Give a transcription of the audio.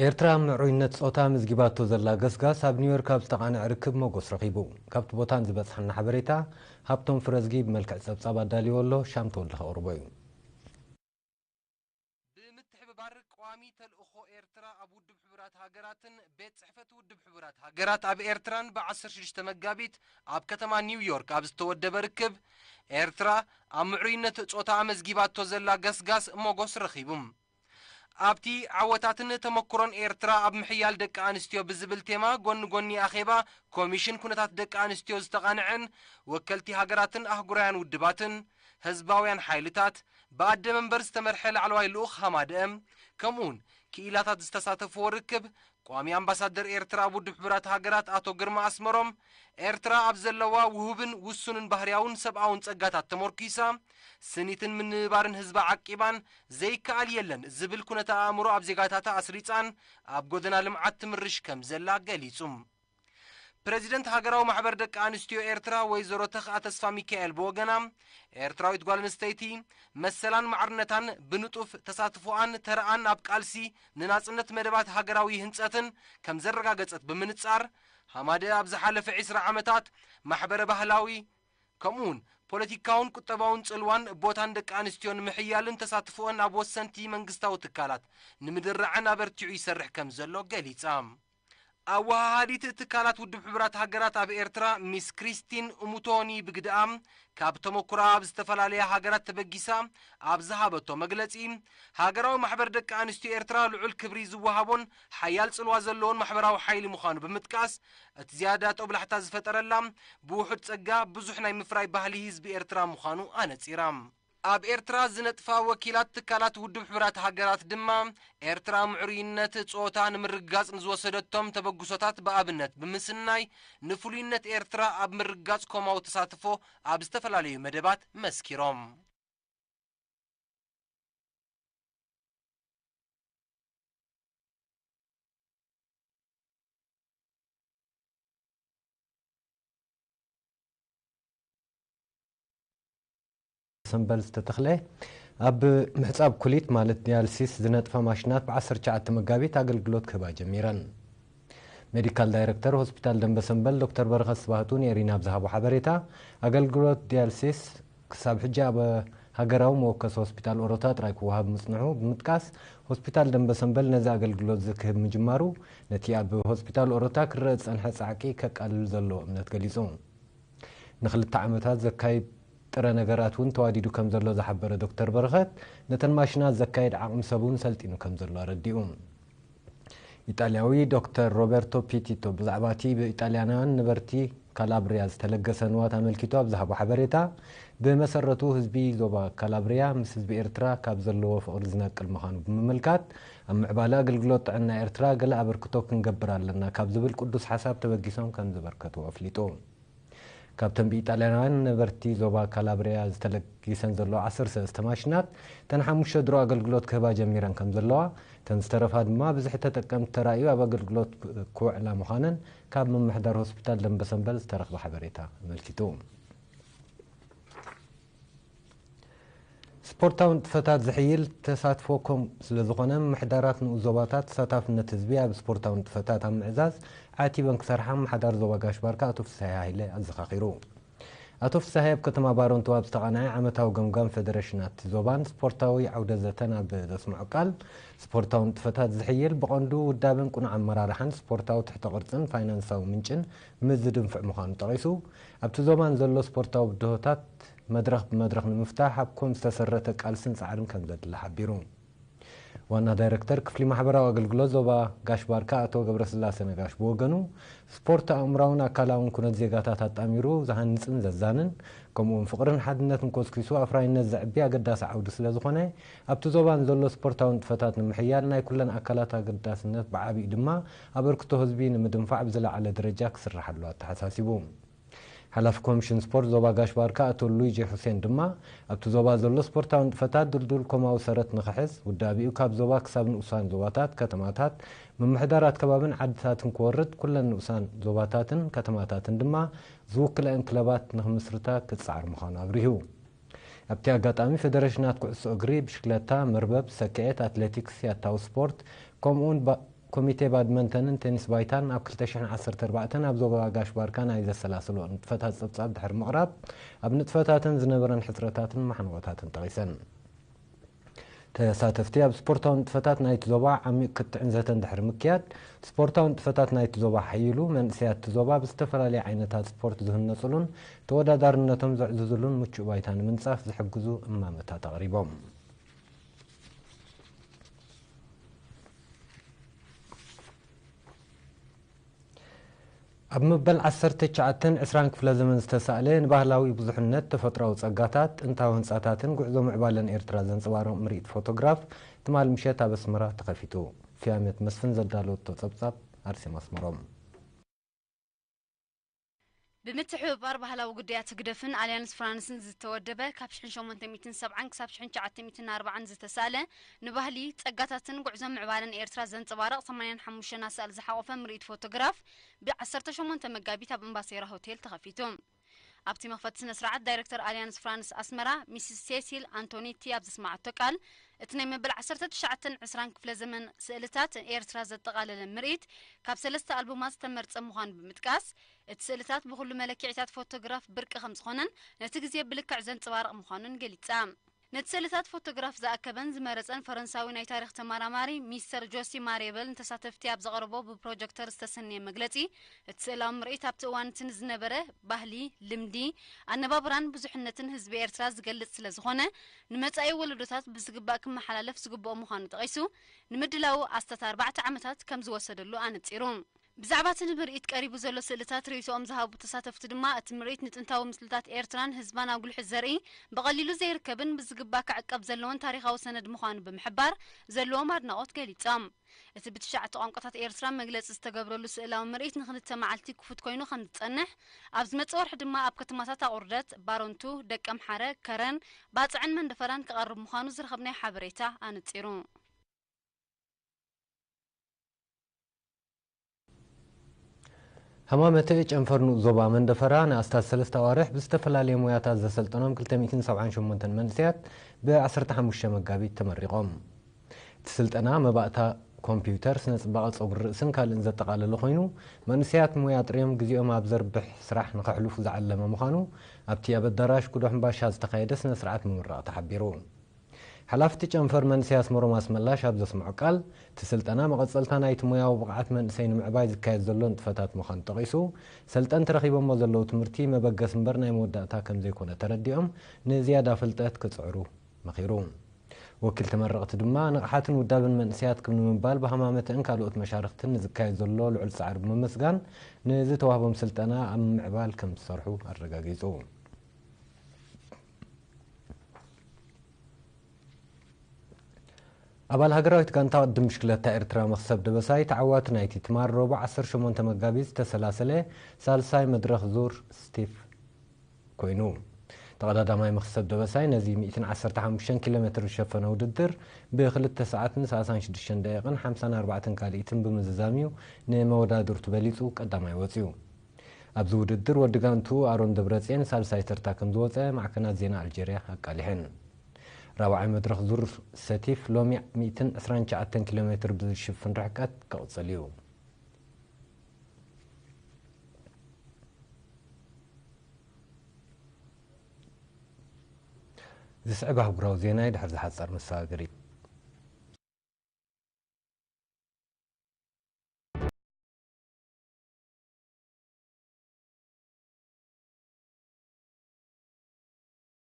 ኤርትራ ምዕሩይነት ጾታ ምዝጊባቶ ዘላ ገስጋስ ኣብ ኒውዮርክ ኣብ ዝተቃንዐ ርክብ ሞጎስ ረኺቡ ካብቲ ቦታን ዝበፅሐና ሓበሬታ ሃብቶም ፍረዝጊ ብመልክዕ ፀብጻብ ኣዳልይዎ ኣሎ ሻም ተወልደ ከቕርቦ እዩ ብምትሕብባር ቋሚ ተልእኾ ኤርትራ ኣብ ውድብ ሕቡራት ሃገራትን ቤት ጽሕፈት ውድብ ሕቡራት ሃገራት ኣብ ኤርትራን ብ16 መጋቢት ኣብ ከተማ ኒውዮርክ ኣብ ዝተወደበ ርክብ ኤርትራ ኣብ ምዕሩይነት ጾታ መዝጊባቶ ዘላ ገስጋስ ሞጎስ ረኺቡ ኣብቲ ዓወታትን ተመክሮን ኤርትራ ኣብ ምሕያል ደቂ ኣንስትዮ ብዝብል ቴማ ጎኒ ጎኒ ኣኼባ ኮሚሽን ኩነታት ደቂ ኣንስትዮ ዝተቓንዐን ወከልቲ ሃገራትን ኣህጉራውያን ውድባትን ህዝባውያን ሓይልታት ብኣደ መንበር ዝተመርሐ ላዕለዋይ ልኡኽ ሃማደአም ከምኡውን ክኢላታት ዝተሳተፍዎ ርክብ ቋሚ ኣምባሳደር ኤርትራ ኣብ ውድብ ሕቡራት ሃገራት ኣቶ ግርማ ኣስመሮም ኤርትራ ኣብ ዘለዋ ውሁብን ውሱንን ባህርያውን ሰብኣውን ጸጋታት ተሞርኪሳ ስኒትን ምንባርን ህዝባ ዓቂባን ዘይከኣል የለን ዝብል ኩነታ ኣእምሮ ኣብ ዜጋታታ ኣስሪፃን ኣብ ጎደና ልምዓት ትምርሽ ከም ዘላ ገሊጹ ፕሬዚደንት ሃገራዊ ማሕበር ደቂ ኣንስትዮ ኤርትራ ወይዘሮ ተኽኣ ተስፋ ሚካኤል ብወገና ኤርትራዊት ጓል ኣንስተይቲ መሰላን ማዕርነታን ብንጡፍ ተሳትፎኣን ተረኣን ኣብ ቃልሲ ንናጽነት መደባት ሃገራዊ ህንጸትን ከም ዘረጋገጸት ብምንጻር ሃማደ ኣብ ዝሓለፈ 20 ዓመታት ማሕበረ ባህላዊ ከምኡውን ፖለቲካውን ቁጠባውን ጽልዋን ቦታን ደቂ ኣንስትዮ ንምሕያልን ተሳትፎአን ኣብ ወሰንቲ መንግስታዊ ትካላት ንምድራዕን ኣበርቲዑ ይሰርሕ ከም ዘሎ ገሊጻ ኣወሃሃዲት ትካላት ውድብ ሕቡራት ሃገራት ኣብ ኤርትራ ሚስ ክሪስቲን እሙቶኒ ብግድኣም ካብ ተመኩራ ኣብ ዝተፈላለያ ሃገራት ተበጊሳ ኣብ ዝሃበቶ መግለጺ ሃገራዊ ማሕበር ደቂ ኣንስትዮ ኤርትራ ልዑል ክብሪ ዝወሃቦን ሓያል ጽልዋ ዘለዎን ማሕበራዊ ሓይሊ ምዃኑ ብምጥቃስ እቲ ዝያዳ ጦብላሕታ ዝፈጠረላ ብውሑድ ጸጋ ብዙሕ ናይ ምፍራይ ባህሊ ህዝቢ ኤርትራ ምዃኑ ኣነጺራ ኣብ ኤርትራ ዝነጥፋ ወኪላት ትካላት ውድብ ሕቡራት ሃገራት ድማ ኤርትራ ምዕሩይነት ጾታ ንምርጋጽ ንዝወሰደቶም ተበግሶታት ብኣብነት ብምስናይ ንፍሉይነት ኤርትራ ኣብ ምርጋጽ ኮማዊ ተሳትፎ ኣብ ዝተፈላለዩ መደባት መስኪሮም ሰንበል ዝተተኽለ ኣብ ምሕጻብ ኩሊት ማለት ዲያልሲስ ዝነጥፋ ማሽናት ብ19 መጋቢት ኣገልግሎት ክህባ ጀሚረን ሜዲካል ዳይሬክተር ሆስፒታል ደንበሰንበል ዶክተር በረኸት ስባህቱ ነሪና ብዝሃቦ ሓበሬታ ኣገልግሎት ዲያልሲስ ክሳብ ሕጂ ኣብ ሃገራዊ መወከሲ ሆስፒታል ኦሮታ ጥራይ ክወሃብ ምጽንሑ ብምጥቃስ ሆስፒታል ደንበሰንበል ነዚ ኣገልግሎት ዝክህብ ምጅማሩ ነቲ ኣብ ሆስፒታል ኦሮታ ክረአ ዝጸንሐ ጻዕቂ ከቃልል ዘለዎ እምነት ገሊጹ ንኽልተ ዓመታት ዘካይድ ጥረ ነገራትን ተዋዲዱ ከም ዘሎ ዝሓበረ ዶክተር በረኸት ነተን ማሽናት ዘካይድ ዓቕሚ ሰቡን ሰልጢኑ ከም ዘሎ ረዲኡ ኢጣልያዊ ዶክተር ሮበርቶ ፒቲቶ ብዛዕባ እቲ ብኢጣልያናውያን ነበርቲ ካላብሪያ ዝተለገሰ ንዋት ኣመልኪቱ ኣብ ዝሃቦ ሓበሬታ ብመሰረቱ ህዝቢ ዞባ ካላብሪያ ምስ ህዝቢ ኤርትራ ካብ ዘለዎ ፍቕሪ ዝነቅል ምዃኑ ብምምልካት ኣብ ምዕባለ ኣገልግሎት ጥዕና ኤርትራ ገለ ኣበርክቶ ክንገብር ኣለና ካብ ዝብል ቅዱስ ሓሳብ ተበጊሶም ከም ዝበርከቱ ኣፍሊጡ ካብተን ብኢጣልያናውያን ነበርቲ ዞባ ካላብሪያ ዝተለጊሰን ዘለዎ 13 ማሽናት ተን 5 ድሮ ኣገልግሎት ክህባ ጀሚረን ከም ዘለዋ ተን ዝተረፋ ድማ ብዙሕ ተጠቀምቲ ተራእዩ ኣብ ኣገልግሎት ክውዕላ ምዃነን ካብ መምሕዳር ሆስፒታል ደንበሰንበል ዝተረኽበ ሓበሬታ ኣመልኪቱ ስፖርታዊ ንጥፈታት ዝሕይል ተሳትፎኩም ስለ ዝኾነ ምሕዳራት ንዞባታት ተሳታፍነት ህዝቢ ኣብ ስፖርታዊ ንጥፈታት ኣብ ምዕዛዝ ዓቲበን ክሰርሓ ምሓዳር ዞባ ጋሽ ባርካ ኣቶ ፍሳሐ ሃይለ ኣዘኻኺሩ ኣቶ ፍሳሐ ኣብ ከተማ ባሮንቶ ኣብ ዝተቓንዐ ዓመታዊ ገምጋም ፌደሬሽናት ዞባን ስፖርታዊ ዓውደ ዘተን ኣብ ዘስምዑ ቃል ስፖርታዊ ንጥፈታት ዝሕይል ብቐንዱ ውዳብን ቁኑዕ ኣመራርሓን ስፖርታዊ ትሕተ ቅርፅን ፋይናንሳዊ ምንጭን ምዝድንፍዕ ምዃኑ ጠቒሱ ኣብቲ ዞባን ዘሎ ስፖርታዊ ብድሆታት መድረኽ ብመድረኽ ንምፍታሕ ኣብኩም ዝተሰረተ ቃልስን ጻዕርን ከም ዘድሊ ሓቢሩ ዋና ዳይሬክተር ክፍሊ ማሕበራዊ ኣገልግሎት ዞባ ጋሽ ባርካ ኣቶ ገብረስላሴ ነጋሽ ብወገኑ ስፖርት ኣእምራውን ኣካላውን ኩነት ዜጋታት ኣጣሚሩ ዝሃንፅን ዘዛንን ከምኡውን ፍቕርን ሓድነትን ኮስኪሱ ኣፍራይነት ዘዕቢ ኣገዳሲ ዓውዲ ስለ ዝኾነ ኣብቲ ዞባን ዘሎ ስፖርታዊ ንጥፈታት ንምሕያል ናይ ኩለን ኣካላት ኣገዳስነት ብዓብዪ ድማ ኣበርክቶ ህዝቢ ንምድንፋዕ ብዝለዓለ ደረጃ ክስራሓሉ ኣተሓሳሲቡ ሓላፊ ኮሚሽን ስፖርት ዞባ ጋሽ ባርካ ኣቶ ሉይጂ ሁሴን ድማ ኣብቲ ዞባ ዘሎ ስፖርታዊ ንጥፈታት ድልዱል ኮማዊ ሰረት ንኽሕዝ ውዳቢኡ ካብ ዞባ ክሳብ ንኡሳን ዞባታት ከተማታት ምምሕዳራት ከባብን ዓድታትን ክወርድ ኩለን ንኡሳን ዞባታትን ከተማታትን ድማ ዝውክለአን ክለባት ንኽምስርታ ክጻዕር ምዃኑ ኣብሪሁ ኣብቲ ኣጋጣሚ ፌደሬሽናት ኩዕሶ እግሪ ብሽክለታ መርበብ ሰክዔት ኣትሌቲክስ ያታዊ ስፖርት ከምኡውን كوميتي بادمنتن تنس بايتان اب 2014 اب زوبا غاش باركا ناي زسلاسلو نطفتات صبصاب دحر مقراب اب نطفتاتن زنبرن حصرتاتن محنوتاتن طيسن تساتفتي اب سبورتاون نطفتات نايت زوبا عميق كتعنزتن دحر مكياد سبورتاون نطفتات نايت زوبا حيلو من سيات زوبا باستفرالي عينتات سبورت زهنصلون تودادارنتهم زعززلون مچو بايتان منصاف زحجزو امامتا تقريبهم اب مبل 19 كفل زمن استسالين ባህላዊ ብዙሕነት ተፈጥሮአዊ ጸጋታት እንታዊ ህንጻታትን ጉዕዞ ምዕባለን ኤርትራ ዘንጸባርቕ ምርኢት ፎቶግራፍ ትማል ምሸት ኣብ ኣስመራ ተኸፊቱ ፊያመት መስፍን ዘዳለወቶ ጸብጻብ ኣርሲ መስመሮም بمتحوبار ባህላዊ ጉዳያት ግደፍን አሊያንስ ፍራንስን ዝተወደበ ካብ 1870 ክሳብ 1940 ዝተሳለ ንባህሊ ጸጋታትን ጉዕዞ ምዕባለን ኤርትራ ዘንጸባርቕ 85 ኣሳል ዝሓቆፈ ምርኢት ፎቶግራፍ ብ18 መጋቢት ኣብ ኤምባሲራ ሆቴል ተኸፊቱ ኣብቲ መኽፈት ስነ ስርዓት ዳይሬክተር አሊያንስ ፍራንስ ኣስመራ ሚስስ ሴሲል አንቶኒቲ ኣብ ዝስማዓቶ ቃል እቲ ናይ መበል 1920 ክፍለ ዘመን ስእልታት ኤርትራ ዘጠቃለለ ምርኢት ካብ 3 ኣልበማት ዝተመርጸ ምዃኑ ብምጥቃስ እቲ ስእልታት ብኩሉ መለክዕታት ፎቶግራፍ ብርቂ ከም ዝኾነን ነቲ ግዜ ብልክዕ ዘንጸባርቕ ምዃኑን ገሊጻ ነቲ ስእልታት ፎቶግራፍ ዝኣከበን ዝመረጸን ፈረንሳዊ ናይ ታሪኽ ተመራማሪ ሚስተር ጆሲ ማሬበል ተሳተፍቲ ኣብ ዘቕርቦ ብፕሮጀክተር ዝተሰነየ መግለጺ እቲ ስእላዊ ምርኢት ኣብቲ እዋን እቲ ዝነበረ ባህሊ ልምዲ ኣነባብራን ብዙሕነትን ህዝቢ ኤርትራ ዝገልጽ ስለ ዝኾነ ንመጻኢ ወለዶታት ብዝግባእ ክመሓላለፍ ዝግብኦ ምዃኑ ጠቒሱ ንምድላው ኣስታት 4 ዓመታት ከም ዝወሰደሉ ኣነጺሩ ብዛዕባ እቲ ምርኢት ቀሪቡ ዘሎ ስእልታት ርእይቶኦም ዝሃቡ ተሳተፍቲ ድማ እቲ ምርኢት ንጥንታዊ ምስልታት ኤርትራን ህዝባን ኣጉልሕ ዘርኢ በቐሊሉ ዘይርከብን ብዝግባእ ክዕቀብ ዘለዎን ታሪኻዊ ሰነድ ምዃኑ ብምሕባር ዘለዎም ኣድናቆት ገሊጾም እቲ ብትሻዕተ ቋንቋታት ኤርትራ መግለጺ ዝተገብረሉ ስእላዊ ምርኢት ንኽልተ መዓልቲ ክፉት ኮይኑ ከም ዝጸንሕ ኣብ ዝመጽእ ወርሒ ድማ ኣብ ከተማታት ኣቁርደት ባሮንቱ ደቀ ምሓረ ከረን ባጽዕን መንደፈራን ክቐርብ ምዃኑ ዝረኸብናይ ሓበሬታ ኣነጺሩ همامته ጨንፈርኑ ዞባ መንደፈራ ንኣስታት 3 ኣዋርሕ ብዝተፈላለየ ሙያታት ዘሰልጠኖም 278 መንስያት ብ15 መጋቢት ተመሪቆም ትስልጠና መባእታ ኮምፒውተር ስነ ጽባቐ ጸጉሪ ርእስን ካልእን ዘጠቃለለ ኮይኑ መንስያት ሙያ ጥሪዮም ግዚኦም ኣብ ዘርብሕ ስራሕ ንኸሕልፉ ዝዓለመ ምዃኑ ኣብቲ ኣብ ኣዳራሽ ኩዶሕ ምባሻ ዝተኻየደ ስነ ስርዓት ምምራቕ ተሓቢሩ حلافت جنفر من سياس مرماس ملاش هبز اسمعو قال تسلطنا مقصلتا نايت مويا وبقعت من سين معبايز كايز زلون تفتات مخان تقيسو سلطن ترخيبا ما زلو تمرتي مبقس مبرنا يموداتا كم زي كونه ترديهم نزيادة فلتات كتسعرو مخيرون وكل تمرقت دما نقحاتن ودابن من سيات كم نمبال بهمامة انكالوت مشارختن نزكايز زلو لعل سعر بممسقان نزي توهبهم سلطنا ام معبال كم تصرحو الرقاقيزو أبال هجرات كانت قدم مشكلة إرترا مخسب دبساي تعوات نايتي تمار ربع 18 مجابيز تسلاسلة سالساي مدرخ زور ستيف كوينو تقدر دماي مخسب دبساي نزي 215 كيلومتر شفنا وددر بخلت ساعات نساسان 6 دقائق 54 كاليتم بمززاميو نمودا دورت بليتو قداماي وصيو أبزو وددر ودغانتو أرون دبرتين سالساي ترتاكم زوصه مع كنات زينة الجيريا أقاليهن رابع مدرخ زور ستيف لومي 219 كيلومتر بشفن رحكات كوصليو زسعبه براوزينا يدحر زحصر مساقري